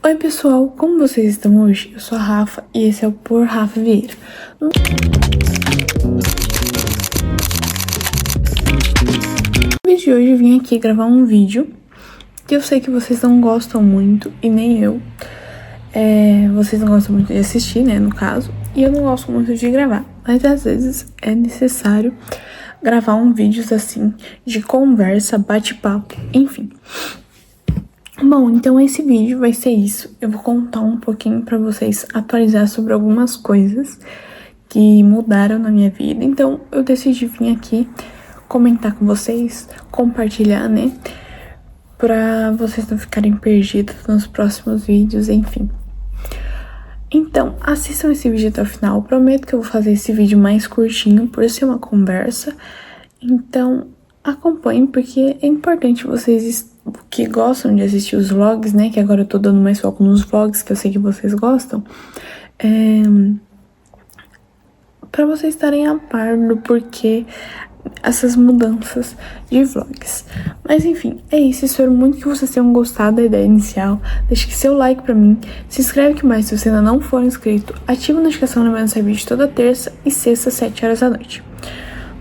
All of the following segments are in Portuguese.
Oi pessoal, como vocês estão hoje? Eu sou a Rafa e esse é o Por Rafa Vieira. No vídeo de hoje eu vim aqui gravar um vídeo que eu sei que vocês não gostam muito e nem eu. Vocês não gostam muito de assistir, né, no caso, e eu não gosto muito de gravar, mas às vezes é necessário gravar um vídeo assim de conversa, bate-papo, enfim. Bom, então esse vídeo vai ser isso. Eu vou contar um pouquinho pra vocês, atualizar sobre algumas coisas que mudaram na minha vida. Então eu decidi vir aqui comentar com vocês, compartilhar, né? Pra vocês não ficarem perdidos nos próximos vídeos, enfim. Então, assistam esse vídeo até o final. Prometo que eu vou fazer esse vídeo mais curtinho, por ser uma conversa. Então, acompanhem, porque é importante vocês que gostam de assistir os vlogs, né? Que agora eu tô dando mais foco nos vlogs, que eu sei que vocês gostam. Pra vocês estarem a par do porquê essas mudanças de vlogs. Mas enfim, é isso. Espero muito que vocês tenham gostado da ideia inicial. Deixe seu like pra mim. Se inscreve aqui mais se você ainda não for inscrito. Ativa a notificação lembrando de sair vídeo toda terça e sexta, 7 horas da noite.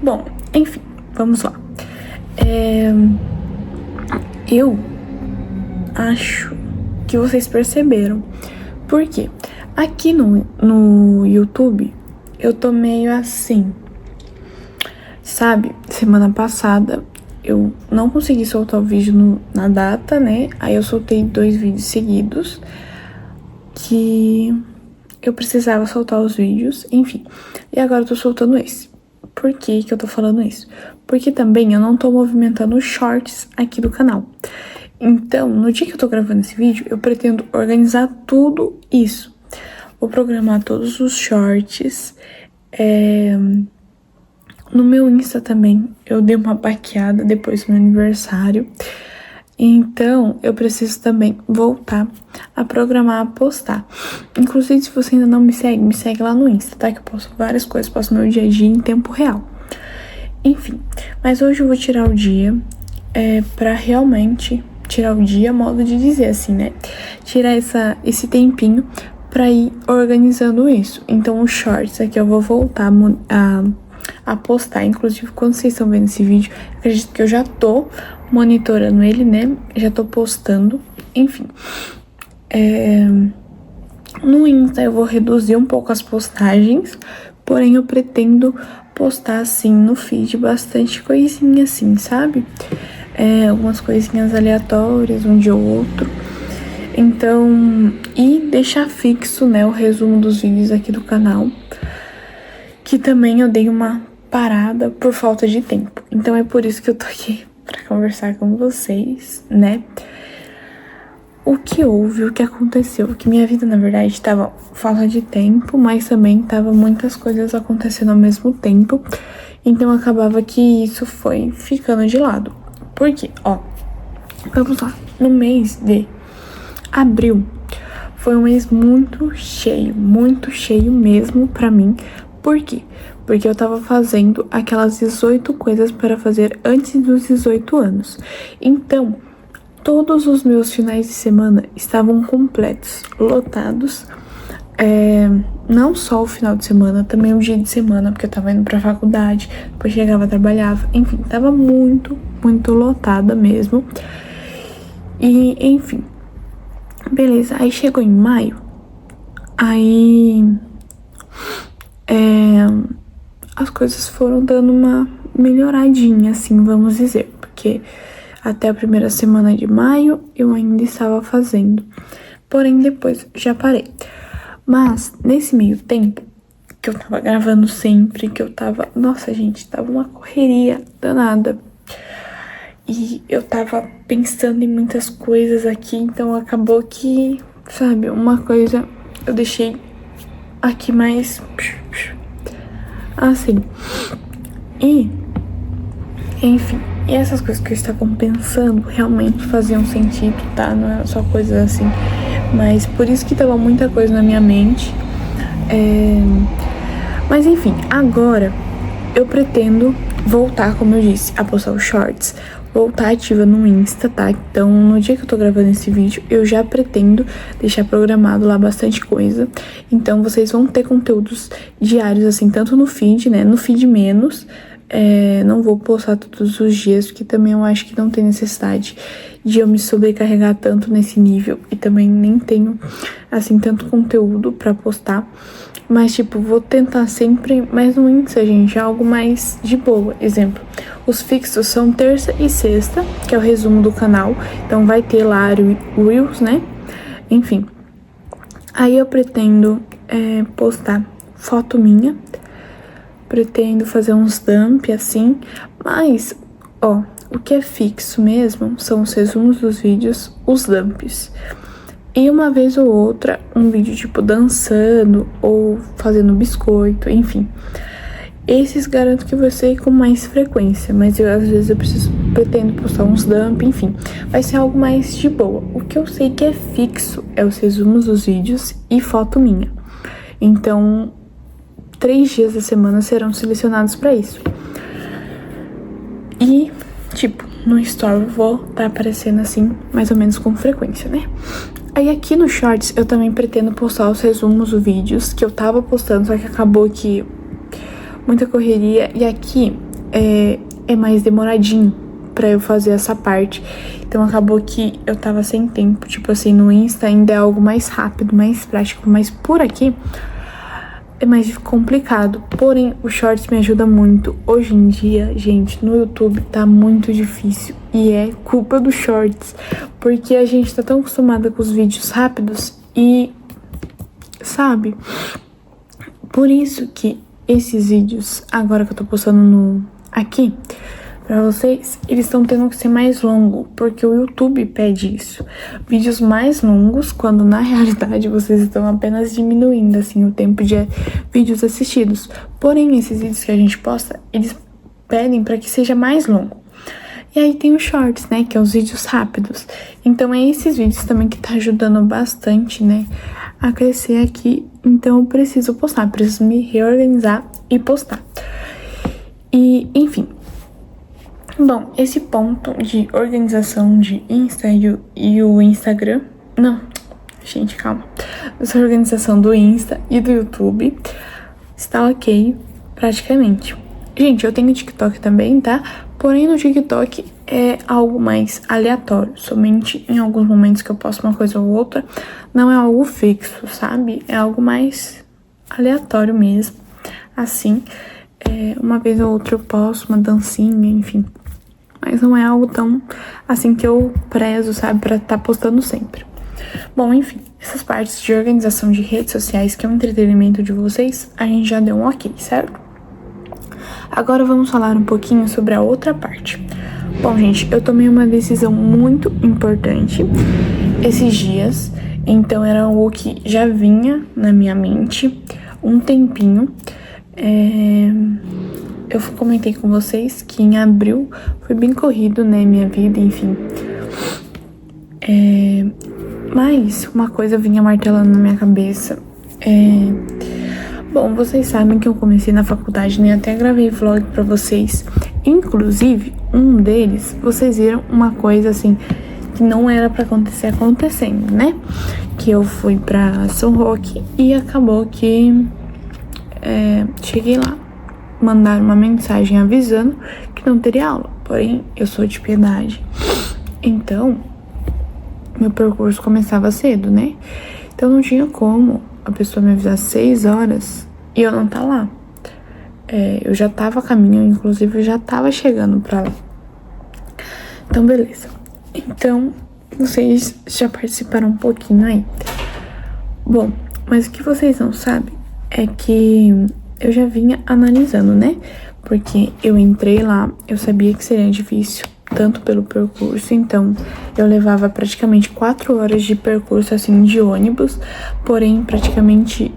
Bom, enfim, vamos lá. Eu acho que vocês perceberam. Por quê? Aqui no YouTube, eu tô meio assim, sabe? Semana passada, eu não consegui soltar o vídeo na data, né? Aí eu soltei 2 vídeos seguidos, que eu precisava soltar os vídeos, enfim. E agora eu tô soltando esse. Por que eu tô falando isso? Porque também eu não tô movimentando os shorts aqui do canal. Então, no dia que eu tô gravando esse vídeo, eu pretendo organizar tudo isso. Vou programar todos os shorts. No meu Insta também, eu dei uma baqueada depois do meu aniversário. Então, eu preciso também voltar a programar, a postar. Inclusive, se você ainda não me segue lá no Insta, tá? Que eu posto várias coisas, posto meu dia a dia em tempo real. Enfim, mas hoje eu vou tirar o dia, pra realmente tirar o dia, modo de dizer assim, né? Tirar esse tempinho pra ir organizando isso. Então, os shorts aqui eu vou voltar a postar. Inclusive, quando vocês estão vendo esse vídeo, acredito que eu já tô monitorando ele, né? Já tô postando. Enfim. No Insta eu vou reduzir um pouco as postagens, porém eu pretendo postar assim no feed bastante coisinha assim, sabe? Algumas coisinhas aleatórias, um de outro. Então, e deixar fixo, né, o resumo dos vídeos aqui do canal, que também eu dei uma parada por falta de tempo. Então é por isso que eu tô aqui pra conversar com vocês, né? O que houve, o que aconteceu, que minha vida, na verdade, tava falta de tempo, mas também tava muitas coisas acontecendo ao mesmo tempo. Então acabava que isso foi ficando de lado. Por quê? Ó, vamos lá. No mês de abril foi um mês muito cheio mesmo pra mim. Por quê? Porque eu tava fazendo aquelas 18 coisas para fazer antes dos 18 anos. Então, todos os meus finais de semana estavam completos, lotados. Não só o final de semana, também o dia de semana, porque eu tava indo pra faculdade, depois chegava, trabalhava. Enfim, tava muito lotada mesmo. E, enfim, beleza. Aí chegou em maio, as coisas foram dando uma melhoradinha, assim, vamos dizer. Porque até a primeira semana de maio eu ainda estava fazendo. Porém, depois já parei. Mas, nesse meio tempo, que eu tava gravando sempre, que eu tava... Nossa, gente, tava uma correria danada. E eu tava pensando em muitas coisas aqui, então acabou que, sabe, uma coisa eu deixei aqui mais... assim. E, enfim, e essas coisas que eu estava pensando realmente faziam sentido, tá? Não eram só coisas assim. Mas por isso que tava muita coisa na minha mente. Mas enfim, agora eu pretendo voltar, como eu disse, a postar os shorts. voltar ativa no Insta, tá? Então, no dia que eu tô gravando esse vídeo, eu já pretendo deixar programado lá bastante coisa. Então, vocês vão ter conteúdos diários, assim, tanto no feed, né? No feed menos. Não vou postar todos os dias, porque também eu acho que não tem necessidade de eu me sobrecarregar tanto nesse nível. E também nem tenho, assim, tanto conteúdo pra postar. Mas, tipo, vou tentar sempre, mas no Insta, gente, algo mais de boa. Exemplo, os fixos são terça e sexta, que é o resumo do canal. Então, vai ter lá Reels, né? Enfim. Aí eu pretendo postar foto minha. Pretendo fazer uns dump, assim. Mas, ó, o que é fixo mesmo são os resumos dos vídeos, os dumps. E uma vez ou outra, um vídeo tipo dançando ou fazendo biscoito, enfim. Esses garanto que vai ser com mais frequência, mas às vezes eu pretendo postar uns dump, enfim. Vai ser algo mais de boa. O que eu sei que é fixo é os resumos dos vídeos e foto minha. Então, 3 dias da semana serão selecionados pra isso. E, tipo, no story eu vou estar aparecendo assim, mais ou menos com frequência, né? Aí aqui no Shorts eu também pretendo postar os resumos dos vídeos que eu tava postando, só que acabou que muita correria. E aqui é mais demoradinho pra eu fazer essa parte. Então acabou que eu tava sem tempo. Tipo assim, no Insta ainda é algo mais rápido, mais prático. Mas por aqui é mais complicado. Porém, o Shorts me ajuda muito. Hoje em dia, gente, no YouTube tá muito difícil. E é culpa do Shorts. Porque a gente tá tão acostumada com os vídeos rápidos e, sabe? Por isso que esses vídeos, agora que eu tô postando aqui pra vocês, eles estão tendo que ser mais longos, porque o YouTube pede isso. Vídeos mais longos, quando na realidade vocês estão apenas diminuindo, assim, o tempo de vídeos assistidos. Porém, esses vídeos que a gente posta, eles pedem pra que seja mais longo. E aí tem os shorts, né, que é os vídeos rápidos. Então é esses vídeos também que tá ajudando bastante, né, a crescer aqui. Então eu preciso postar, preciso me reorganizar e postar. E, enfim. Bom, esse ponto de organização de Insta e o Instagram... Não, gente, calma. Essa organização do Insta e do YouTube está ok, praticamente. Gente, eu tenho TikTok também, tá? Porém, no TikTok é algo mais aleatório. Somente em alguns momentos que eu posto uma coisa ou outra. Não é algo fixo, sabe? É algo mais aleatório mesmo. Assim, uma vez ou outra eu posto uma dancinha, enfim. Mas não é algo tão assim que eu prezo, sabe? Pra estar postando sempre. Bom, enfim. Essas partes de organização de redes sociais, que é um entretenimento de vocês, a gente já deu um ok, certo? Agora vamos falar um pouquinho sobre a outra parte. Bom, gente, eu tomei uma decisão muito importante esses dias. Então era algo que já vinha na minha mente um tempinho. Eu comentei com vocês que em abril foi bem corrido, né, minha vida, enfim. Mas uma coisa vinha martelando na minha cabeça. Bom, vocês sabem que eu comecei na faculdade, né? Até gravei vlog pra vocês. Inclusive, um deles, vocês viram uma coisa assim que não era pra acontecer acontecendo, né? Que eu fui pra São Roque e acabou que cheguei lá, mandaram uma mensagem avisando que não teria aula. Porém, eu sou de Piedade, então meu percurso começava cedo, né? Então não tinha como a pessoa me avisar 6 horas e eu não tá lá. Eu já tava a caminho, inclusive eu já tava chegando pra lá. Então, beleza. Então, vocês já participaram um pouquinho aí. Bom, mas o que vocês não sabem é que eu já vinha analisando, né? Porque eu entrei lá, eu sabia que seria difícil, tanto pelo percurso, então eu levava praticamente 4 horas de percurso, assim, de ônibus, porém, praticamente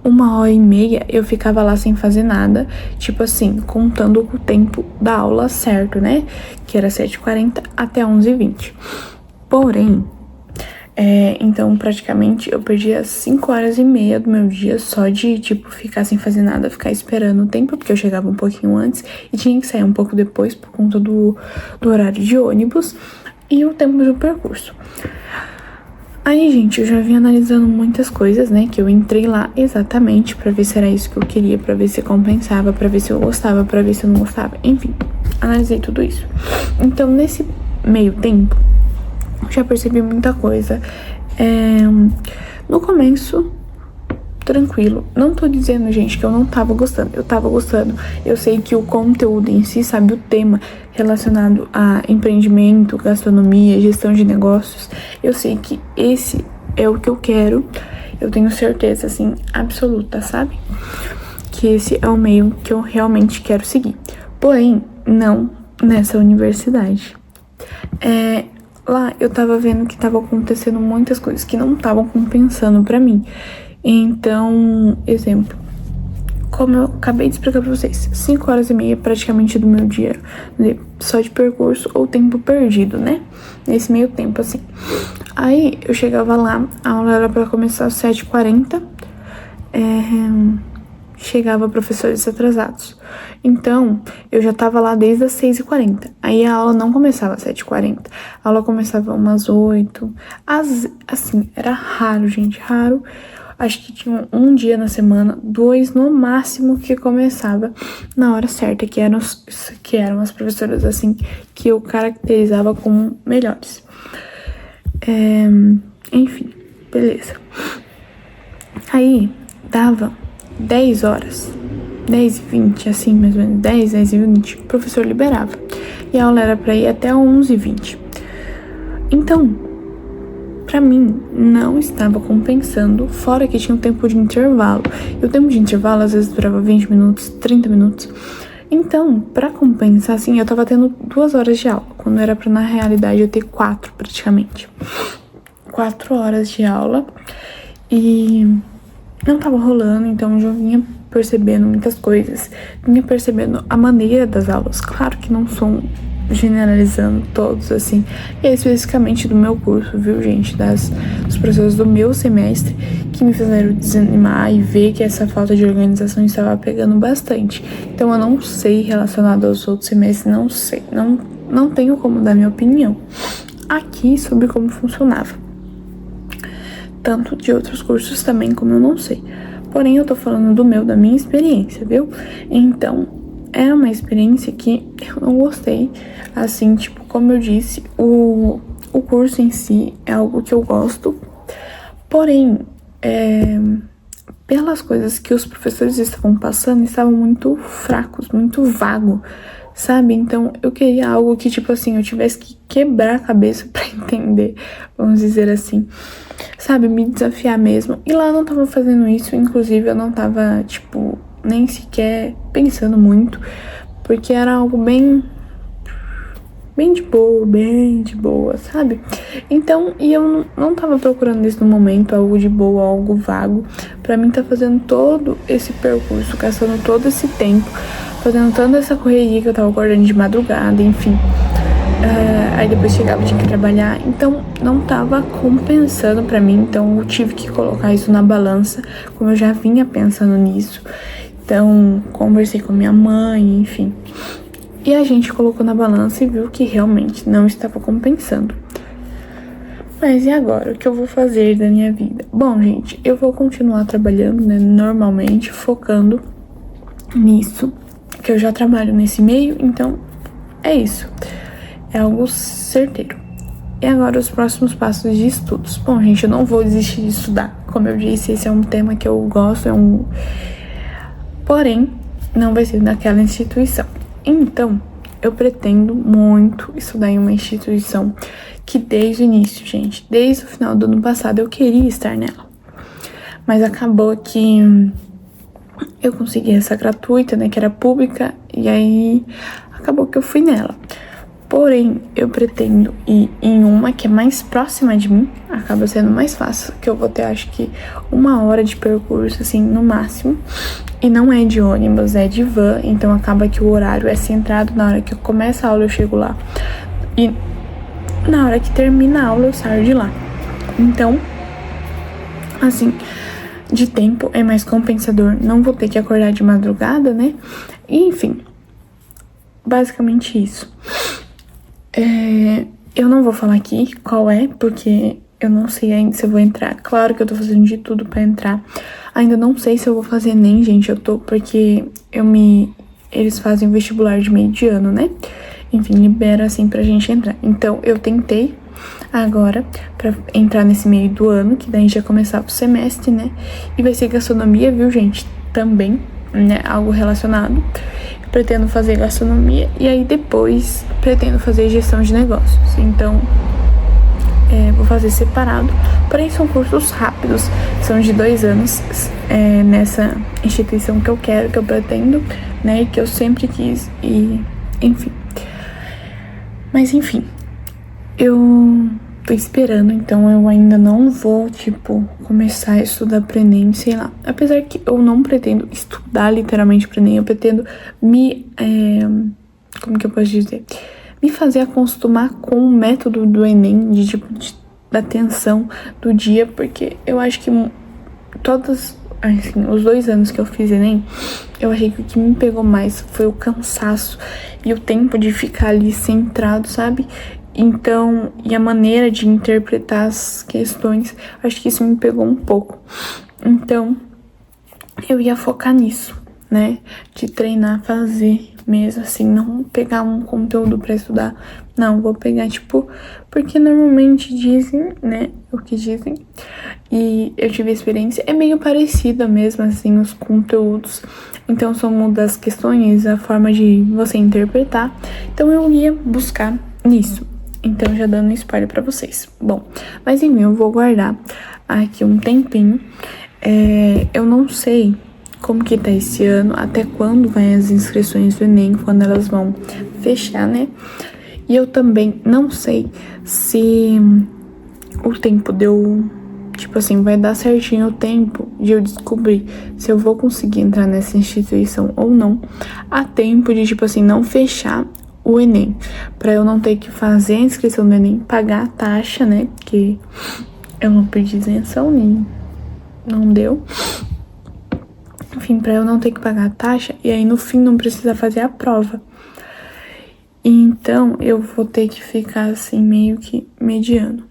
1h30 eu ficava lá sem fazer nada, tipo assim, contando com o tempo da aula certo, né? Que era 7h40 até 11h20. Porém, Então, praticamente, eu perdia 5 horas e meia do meu dia só de, tipo, ficar sem fazer nada, ficar esperando o tempo, porque eu chegava um pouquinho antes e tinha que sair um pouco depois por conta do horário de ônibus e o tempo do percurso. Aí, gente, eu já vim analisando muitas coisas, né, que eu entrei lá exatamente pra ver se era isso que eu queria, pra ver se compensava, pra ver se eu gostava, pra ver se eu não gostava, enfim, analisei tudo isso. Então, nesse meio tempo, já percebi muita coisa. No começo, tranquilo. Não tô dizendo, gente, que eu não tava gostando. Eu tava gostando. Eu sei que o conteúdo em si, sabe, o tema relacionado a empreendimento, gastronomia, gestão de negócios, eu sei que esse é o que eu quero. Eu tenho certeza, assim, absoluta, sabe? Que esse é o meio que eu realmente quero seguir. Porém, não nessa universidade. Lá eu tava vendo que tava acontecendo muitas coisas que não estavam compensando pra mim. Então, exemplo, como eu acabei de explicar pra vocês, 5 horas e meia praticamente do meu dia, só de percurso ou tempo perdido, né? Nesse meio tempo, assim. Aí eu chegava lá, a aula era pra começar às 7h40, chegava professores atrasados. Então, eu já tava lá desde as 6h40. Aí a aula não começava às 7h40. A aula começava umas 8. Assim, era raro, gente, raro. Acho que tinha um dia na semana, 2 no máximo, que começava na hora certa, que eram as professoras, assim, que eu caracterizava como melhores. Enfim, beleza. Aí, dava 10 horas, 10h20, assim, mais ou menos, 10h20, o professor liberava. E a aula era pra ir até 11h20. Então, pra mim, não estava compensando, fora que tinha um tempo de intervalo. E o tempo de intervalo, às vezes, durava 20 minutos, 30 minutos. Então, pra compensar, assim, eu tava tendo 2 horas de aula, quando era pra, na realidade, eu ter 4, praticamente. 4 horas de aula. E não tava rolando, então eu já vinha percebendo muitas coisas. Vinha percebendo a maneira das aulas. Claro que não são generalizando todos, assim. E é especificamente do meu curso, viu, gente? Dos professores do meu semestre que me fizeram desanimar e ver que essa falta de organização estava pegando bastante. Então eu não sei relacionado aos outros semestres, não sei. Não tenho como dar minha opinião aqui sobre como funcionava. Tanto de outros cursos também, como eu não sei. Porém, eu tô falando da minha experiência, viu? Então, é uma experiência que eu não gostei. Assim, tipo, como eu disse, o curso em si é algo que eu gosto. Porém, pelas coisas que os professores estavam passando, estavam muito fracos, muito vago, sabe? Então, eu queria algo que, tipo assim, eu tivesse que quebrar a cabeça pra entender, vamos dizer assim. Sabe, me desafiar mesmo. E lá eu não tava fazendo isso, inclusive eu não tava, tipo, nem sequer pensando muito, porque era algo bem de boa, sabe? Então, e eu não tava procurando isso no momento, algo de boa, algo vago. Pra mim tá fazendo todo esse percurso, gastando todo esse tempo, fazendo toda essa correria que eu tava acordando de madrugada, enfim. Aí depois chegava, tinha que trabalhar, então não tava compensando pra mim, então eu tive que colocar isso na balança, como eu já vinha pensando nisso. Então, conversei com minha mãe, enfim. E a gente colocou na balança e viu que realmente não estava compensando. Mas e agora? O que eu vou fazer da minha vida? Bom, gente, eu vou continuar trabalhando, né, normalmente, focando nisso, que eu já trabalho nesse meio, então é isso. É algo certeiro. E agora os próximos passos de estudos. Bom, gente, eu não vou desistir de estudar. Como eu disse, esse é um tema que eu gosto, porém, não vai ser naquela instituição. Então, eu pretendo muito estudar em uma instituição que desde o início, gente, desde o final do ano passado, eu queria estar nela. Mas acabou que eu consegui essa gratuita, né, que era pública, e aí acabou que eu fui nela. Porém, eu pretendo ir em uma que é mais próxima de mim, acaba sendo mais fácil, que eu vou ter, acho que, 1 hora de percurso, assim, no máximo. E não é de ônibus, é de van, então acaba que o horário é centrado na hora que começa a aula, eu chego lá. E na hora que termina a aula, eu saio de lá. Então, assim, de tempo é mais compensador, não vou ter que acordar de madrugada, né? E, enfim, basicamente isso. Eu não vou falar aqui qual é, porque eu não sei ainda se eu vou entrar. Claro que eu tô fazendo de tudo pra entrar. Ainda não sei se eu vou fazer ENEM, gente. Porque eles fazem vestibular de meio de ano, né? Enfim, libera assim pra gente entrar. Então, eu tentei agora pra entrar nesse meio do ano, que daí já começar o semestre, né? E vai ser gastronomia, viu, gente? Também, né? Algo relacionado. Pretendo fazer gastronomia e aí depois pretendo fazer gestão de negócios. Então, vou fazer separado. Porém, são cursos rápidos, são de 2 anos nessa instituição que eu quero, que eu pretendo, né? E que eu sempre quis, e enfim. Mas enfim, eu tô esperando, então eu ainda não vou, começar a estudar pro ENEM, sei lá. Apesar que eu não pretendo estudar literalmente pro ENEM, eu pretendo como que eu posso dizer? Me fazer acostumar com o método do ENEM, da atenção do dia, porque eu acho que os 2 anos que eu fiz ENEM, eu achei que o que me pegou mais foi o cansaço e o tempo de ficar ali centrado, sabe? Então, e a maneira de interpretar as questões, acho que isso me pegou um pouco. Então, eu ia focar nisso, né? De treinar, fazer mesmo, assim, não pegar um conteúdo pra estudar. Não, vou pegar, porque normalmente dizem, né? O que dizem. E eu tive experiência, é meio parecida mesmo, assim, os conteúdos. Então, só muda as questões, a forma de você interpretar. Então, eu ia buscar nisso. Então, já dando spoiler pra vocês. Bom, mas enfim, eu vou guardar aqui um tempinho. Eu não sei como que tá esse ano, até quando vai as inscrições do ENEM, quando elas vão fechar, né? E eu também não sei se o tempo deu... vai dar certinho o tempo de eu descobrir se eu vou conseguir entrar nessa instituição ou não, a tempo de, não fechar o ENEM, pra eu não ter que fazer a inscrição do ENEM, pagar a taxa, né, que eu não pedi isenção, nem não deu. Enfim, pra eu não ter que pagar a taxa e aí no fim não precisar fazer a prova. Então, eu vou ter que ficar assim, meio que mediano.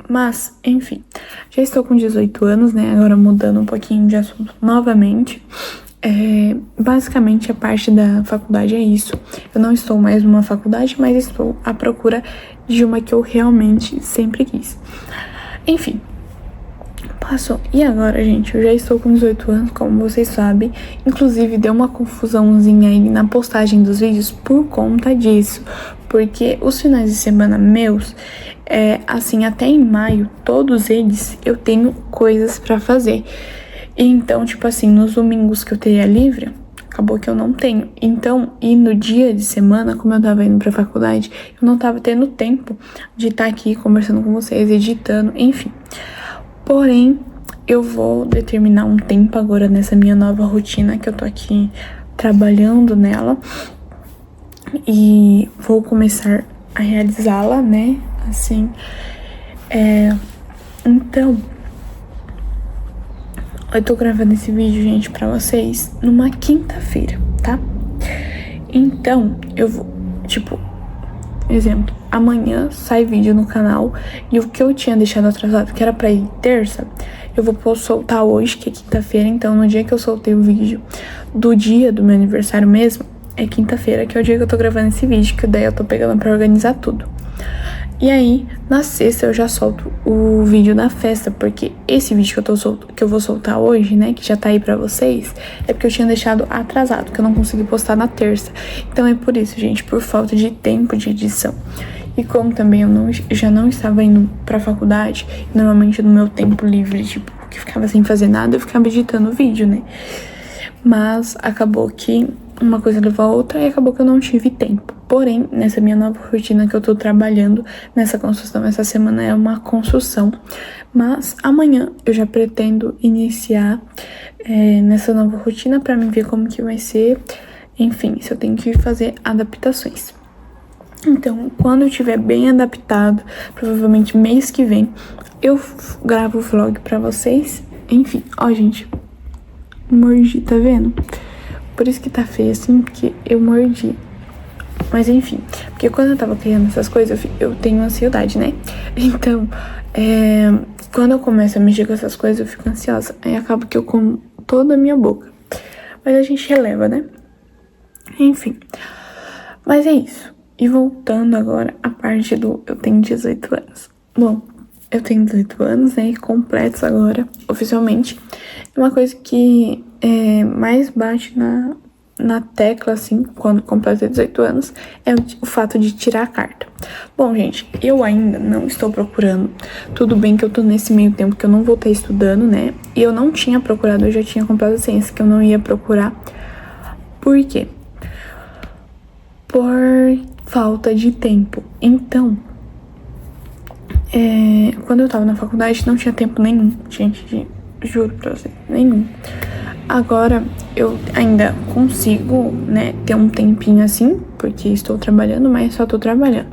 Mas, enfim, já estou com 18 anos, né? Agora mudando um pouquinho de assunto novamente. Basicamente, a parte da faculdade é isso. Eu não estou mais numa faculdade, mas estou à procura de uma que eu realmente sempre quis. Enfim, passou. E agora, gente, eu já estou com 18 anos, como vocês sabem. Inclusive, deu uma confusãozinha aí na postagem dos vídeos por conta disso. Porque os finais de semana meus... assim, até em maio, todos eles eu tenho coisas pra fazer. Então, nos domingos que eu teria livre, acabou que eu não tenho. Então, e no dia de semana, como eu tava indo pra faculdade, eu não tava tendo tempo de estar aqui conversando com vocês, editando, enfim. Porém, eu vou determinar um tempo agora nessa minha nova rotina, que eu tô aqui trabalhando nela. E vou começar a realizá-la, né? Assim, então, eu tô gravando esse vídeo, gente, pra vocês numa quinta-feira, tá? Então, eu vou, exemplo, amanhã sai vídeo no canal e o que eu tinha deixado atrasado, que era pra ir terça, eu vou soltar hoje, que é quinta-feira. Então, no dia que eu soltei o vídeo do dia do meu aniversário mesmo, é quinta-feira, que é o dia que eu tô gravando esse vídeo, que daí eu tô pegando pra organizar tudo. E aí, na sexta eu já solto o vídeo da festa, porque esse vídeo que eu vou soltar hoje, né, que já tá aí pra vocês, é porque eu tinha deixado atrasado, que eu não consegui postar na terça. Então é por isso, gente, por falta de tempo de edição. E como também eu já não estava indo pra faculdade, normalmente no meu tempo livre, que ficava sem fazer nada, eu ficava editando o vídeo, né. Mas acabou que uma coisa levou a outra e acabou que eu não tive tempo. Porém, nessa minha nova rotina que eu tô trabalhando, nessa construção, essa semana é uma construção. Mas amanhã eu já pretendo iniciar nessa nova rotina pra mim ver como que vai ser. Enfim, se eu tenho que fazer adaptações. Então, quando eu estiver bem adaptado, provavelmente mês que vem, eu gravo o vlog pra vocês. Enfim, ó, gente, mordi, tá vendo? Por isso que tá feio assim, porque eu mordi. Mas enfim, porque quando eu tava criando essas coisas, eu tenho ansiedade, né? Então, quando eu começo a mexer com essas coisas, eu fico ansiosa. Aí acaba que eu como toda a minha boca. Mas a gente releva, né? Enfim. Mas é isso. E voltando agora à parte do eu tenho 18 anos. Bom, eu tenho 18 anos, né? Completos agora, oficialmente. Uma coisa que mais bate na tecla, assim, quando completa 18 anos, é o fato de tirar a carta. Bom, gente, eu ainda não estou procurando. Tudo bem que eu tô nesse meio tempo que eu não vou estar estudando, né? E eu não tinha procurado, eu já tinha comprado a ciência, que eu não ia procurar. Por quê? Por falta de tempo. Então, quando eu tava na faculdade, não tinha tempo nenhum, gente, juro pra vocês, nenhum. Agora, eu ainda consigo, né, ter um tempinho assim, porque estou trabalhando, mas só tô trabalhando.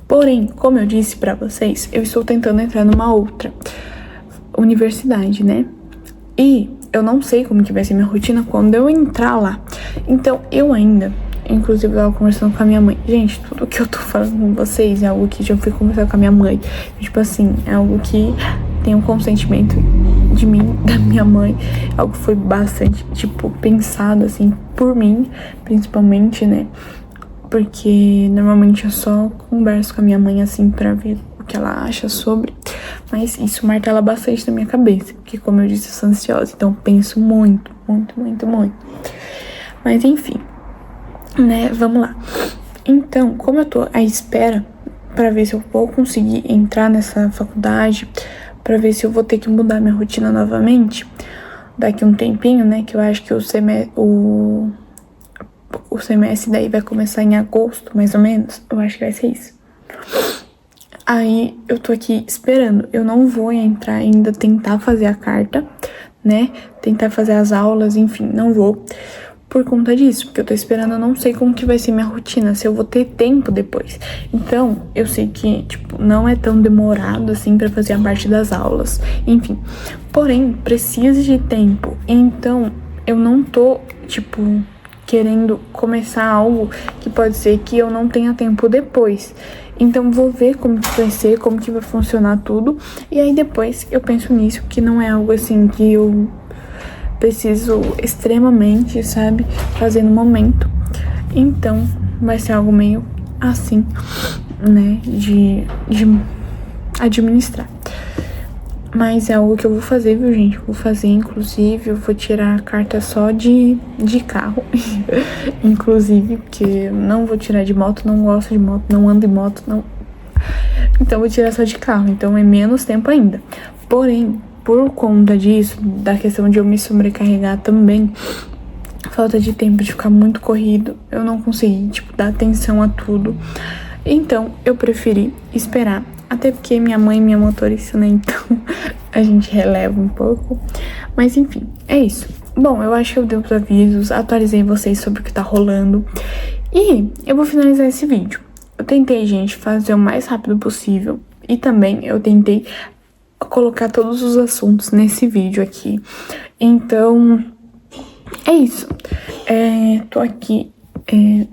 Porém, como eu disse pra vocês, eu estou tentando entrar numa outra universidade, né? E eu não sei como que vai ser minha rotina quando eu entrar lá. Então, eu ainda, inclusive, eu tava conversando com a minha mãe. Gente, tudo que eu tô falando com vocês é algo que já fui conversar com a minha mãe. Tipo assim, é algo que tem um consentimento de mim, da minha mãe. Algo que foi bastante, tipo, pensado, assim, por mim, principalmente, né? Porque normalmente eu só converso com a minha mãe, assim, pra ver o que ela acha sobre. Mas isso martela bastante na minha cabeça. Porque, como eu disse, eu sou ansiosa. Então, penso muito, muito, muito, muito. Mas, enfim, né? Vamos lá. Então, como eu tô à espera pra ver se eu vou conseguir entrar nessa faculdade, pra ver se eu vou ter que mudar minha rotina novamente daqui um tempinho, né? Que eu acho que o semestre daí vai começar em agosto, mais ou menos. Eu acho que vai ser isso. Aí eu tô aqui esperando. Eu não vou entrar ainda, tentar fazer a carta, né? Tentar fazer as aulas, enfim, não vou. Por conta disso, porque eu tô esperando, eu não sei como que vai ser minha rotina, se eu vou ter tempo depois. Então, eu sei que, tipo, não é tão demorado assim pra fazer a parte das aulas, enfim. Porém, precisa de tempo. Então, eu não tô, tipo, querendo começar algo que pode ser que eu não tenha tempo depois. Então, vou ver como que vai ser, como que vai funcionar tudo. E aí, depois, eu penso nisso, que não é algo assim que eu preciso extremamente, sabe, fazer no momento. Então, vai ser algo meio assim, né, de administrar. Mas é algo que eu vou fazer, viu, gente? Vou fazer, inclusive, eu vou tirar a carta só de carro. Inclusive, porque eu não vou tirar de moto, não gosto de moto, não ando de moto, não. Então, eu vou tirar só de carro. Então, é menos tempo ainda. Porém, por conta disso, da questão de eu me sobrecarregar também, falta de tempo, de ficar muito corrido, eu não consegui, tipo, dar atenção a tudo. Então, eu preferi esperar, até porque minha mãe é minha motorista, né, então a gente releva um pouco. Mas, enfim, é isso. Bom, eu acho que eu dei os avisos, atualizei vocês sobre o que tá rolando. E eu vou finalizar esse vídeo. Eu tentei, gente, fazer o mais rápido possível. E também eu tentei colocar todos os assuntos nesse vídeo aqui. Então, é isso. Tô aqui,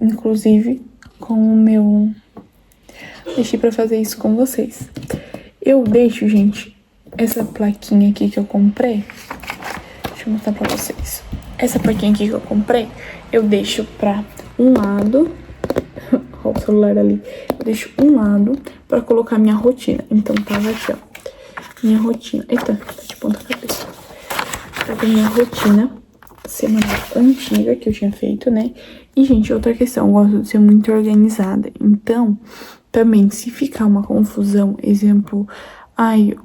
inclusive, com o meu... Deixei pra fazer isso com vocês. Eu deixo, gente, essa plaquinha aqui que eu comprei. Deixa eu mostrar pra vocês. Essa plaquinha aqui que eu comprei, eu deixo pra um lado... Olha o celular ali. Eu deixo um lado pra colocar minha rotina. Então, tava aqui, ó. Minha rotina. Eita, tá de ponta cabeça. Pra minha rotina semanal antiga que eu tinha feito, né? E, gente, outra questão, eu gosto de ser muito organizada. Então, também, se ficar uma confusão, exemplo, ai,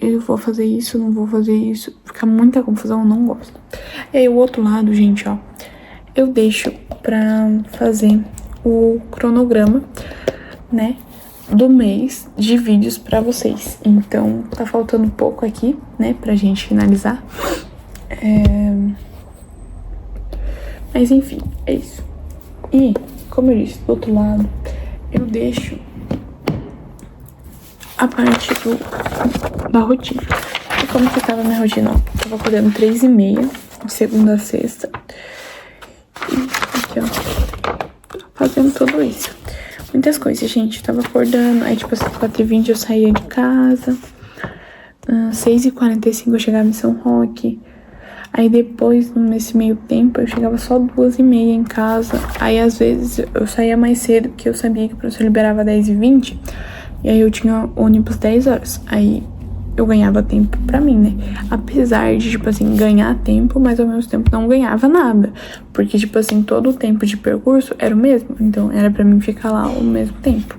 eu vou fazer isso, não vou fazer isso, ficar muita confusão, eu não gosto. E aí, o outro lado, gente, ó, eu deixo pra fazer o cronograma, né? Do mês de vídeos pra vocês. Então, tá faltando pouco aqui, né, pra gente finalizar. Mas, enfim, é isso. E, como eu disse, do outro lado, eu deixo a parte da rotina. E como que tava a minha rotina? Ó, tava acordando 3h30, de segunda a sexta. E aqui, ó, fazendo tudo isso. Muitas coisas, gente. Tava acordando, aí tipo, às 4h20 eu saía de casa. 6h45 eu chegava em São Roque. Aí depois, nesse meio tempo, eu chegava só 2h30 em casa. Aí às vezes eu saía mais cedo, porque eu sabia que o professor liberava 10h20. E aí eu tinha ônibus 10 horas. Aí eu ganhava tempo pra mim, né? Apesar de, tipo assim, ganhar tempo, mas ao mesmo tempo não ganhava nada. Porque, tipo assim, todo o tempo de percurso era o mesmo. Então era pra mim ficar lá o mesmo tempo.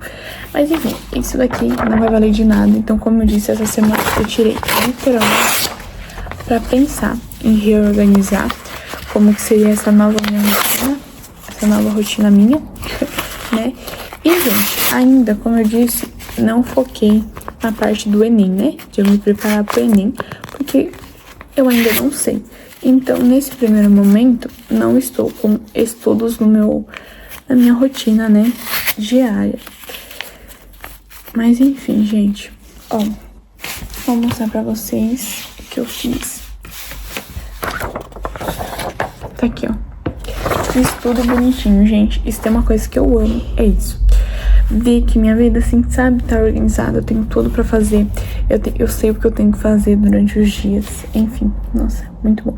Mas enfim, isso daqui não vai valer de nada. Então, como eu disse, essa semana eu tirei literalmente pra pensar em reorganizar como que seria essa nova minha rotina, essa nova rotina minha, né? E, gente, ainda, como eu disse, não foquei na parte do Enem, né? De eu me preparar pro Enem, porque eu ainda não sei. Então, nesse primeiro momento, não estou com estudos na minha rotina, né? Diária. Mas, enfim, gente, ó, vou mostrar pra vocês o que eu fiz. Tá aqui, ó. Fiz tudo bonitinho, gente. Isso tem uma coisa que eu amo, é isso. Ver que minha vida, assim, sabe, tá organizada. Eu tenho tudo pra fazer. Eu sei o que eu tenho que fazer durante os dias. Enfim, nossa, muito bom.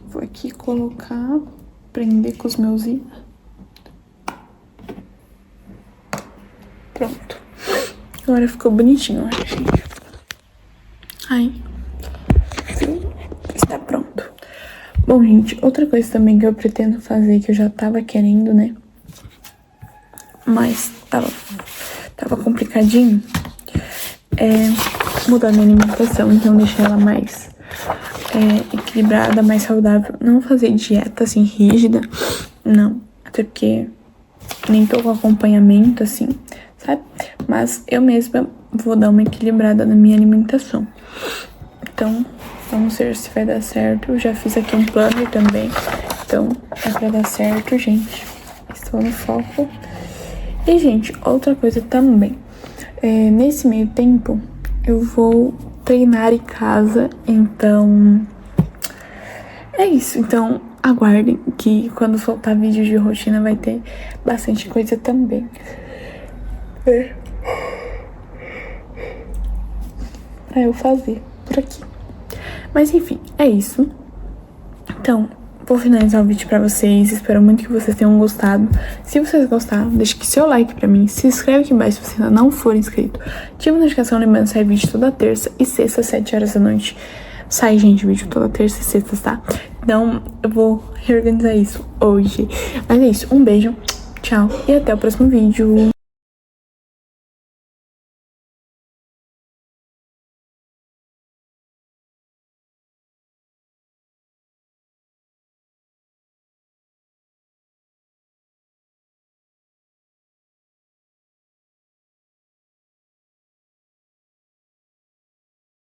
Vou aqui colocar, prender com os meus i. Pronto. Agora ficou bonitinho, olha, gente. Aí, está pronto. Bom, gente, outra coisa também que eu pretendo fazer, que eu já tava querendo, né? Mas tava complicadinho. É mudar minha alimentação, então deixar ela mais equilibrada, mais saudável. Não fazer dieta, assim, rígida. Não, até porque nem tô com acompanhamento, assim, sabe? Mas eu mesma vou dar uma equilibrada na minha alimentação. Então, vamos ver se vai dar certo. Eu já fiz aqui um planner também. Então, é pra dar certo, gente. Estou no foco. E, gente, outra coisa também. Nesse meio tempo, eu vou treinar em casa. Então, é isso. Então, aguardem que quando soltar vídeo de rotina vai ter bastante coisa também. Pra eu fazer por aqui. Mas enfim, é isso. Então, vou finalizar o vídeo pra vocês. Espero muito que vocês tenham gostado. Se vocês gostaram, deixe aqui seu like pra mim. Se inscreve aqui embaixo se você ainda não for inscrito. Ativa a notificação, lembrando que sai vídeo toda terça e sexta, às 7 horas da noite. Sai, gente, vídeo toda terça e sexta, tá? Então, eu vou reorganizar isso hoje. Mas é isso, um beijo, tchau e até o próximo vídeo.